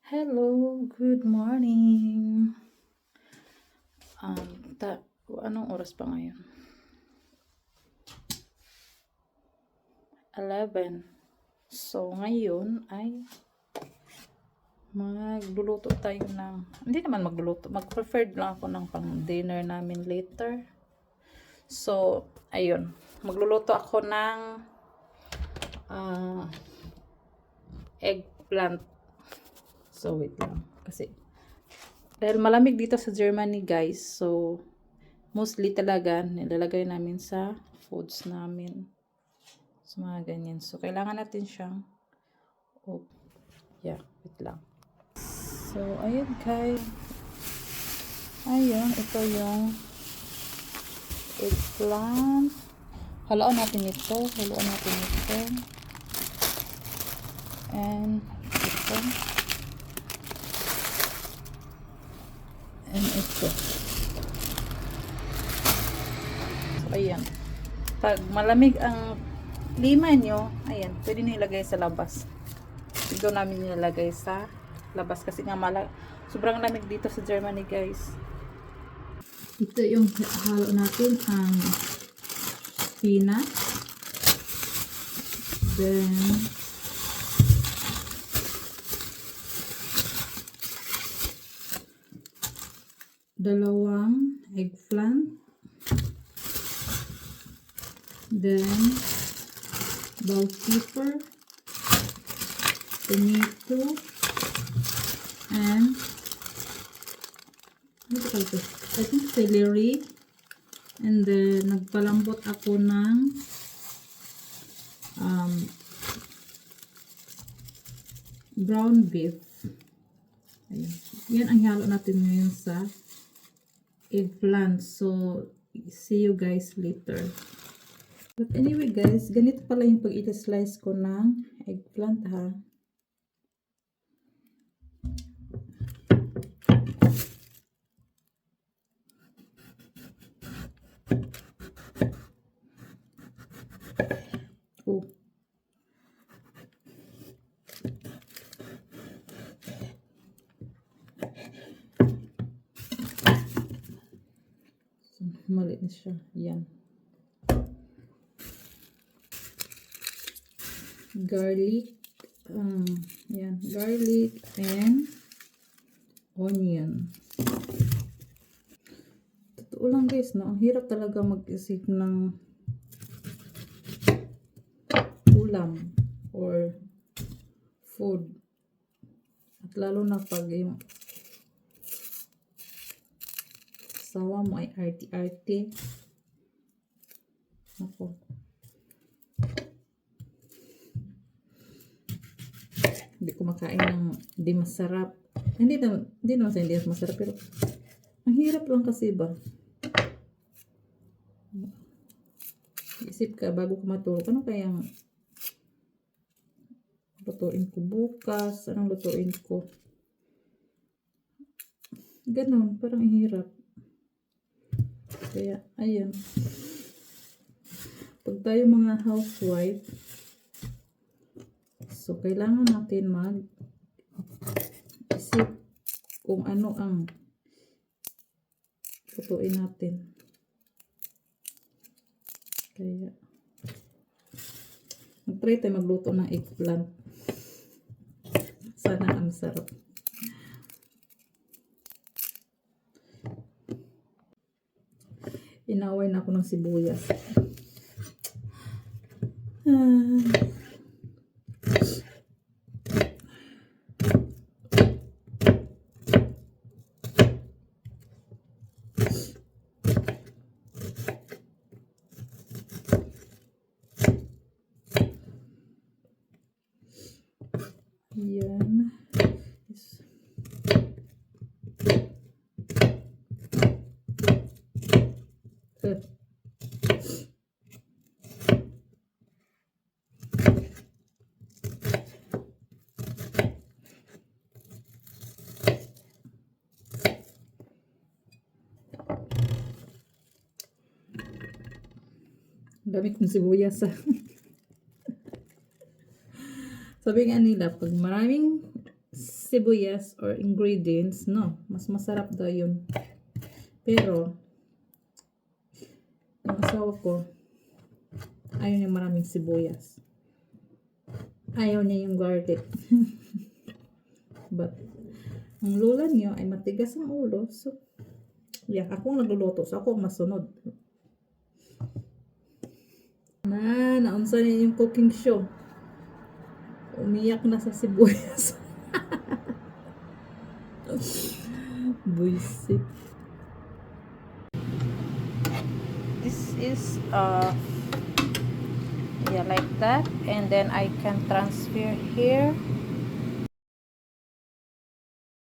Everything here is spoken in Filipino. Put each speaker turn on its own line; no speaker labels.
Hello, good morning. Anong oras pa ngayon? 11. So, ngayon ay magluluto tayo hindi naman magluluto, mag-preferred lang ako ng pang dinner namin later. So, ayun, magluluto ako ng eggplant. So, wait lang, kasi dahil malamig dito sa Germany, guys, so mostly talaga nilalagay namin sa foods namin. So, mga ganyan. So, kailangan natin siyang wait lang. So, ayun guys. Ayun, ito yung eggplant. Haluan natin ito. And ito. And ito. So, ayan. Pag malamig ang lima nyo, ayan, pwede nyo ilagay sa labas. Ito namin nilalagay sa labas kasi nga sobrang lamig dito sa Germany, guys. Ito yung halo natin ang peanut. Then dalawang eggplant. Then bell pepper, tomato, and I think celery. And then nagpalambot ako ng brown beef. Ayan. Yan ang halo natin ngayon sa eggplant. So, see you guys later. But anyway guys, ganito pala yung pag-i-slice ko ng eggplant ha. So, mali na siya. Yan. Garlic. Yan. Garlic and onion. Totoo lang guys, no? Ang hirap talaga mag-isip ng ulam or food. At lalo na pag yung asawa mo ay arty-arty. Ako. Hindi ko makain ng hindi masarap. Hindi naman sa hindi masarap, pero ang hirap lang kasi ba? Isip ka bago ka matulog, ano kayang lutuin ko bukas? Anong lutuin ko? Ganon, parang hirap. Kaya, ayun. Pag tayo mga housewife, so kailangan natin isip kung ano ang lutuin natin. Kaya, mag-try tayo magluto ng eggplant. Sana ang sarap. Inaway na ako ng sibuyas. Yan. Dami kong sibuyas. Sabi nga nila, pag maraming sibuyas or ingredients, no, mas masarap daw yun. Pero, yung asawa ko, ayaw niya maraming sibuyas. Ayaw niya yung garlic. But, ang lola niyo ay matigas ang ulo. So, yeah, ako ang nagluluto. So, ako ang masunod. Naunsa niya yung cooking show. Umiyak na sa sibuyas. Buisit. This is yeah, like that, and then I can transfer here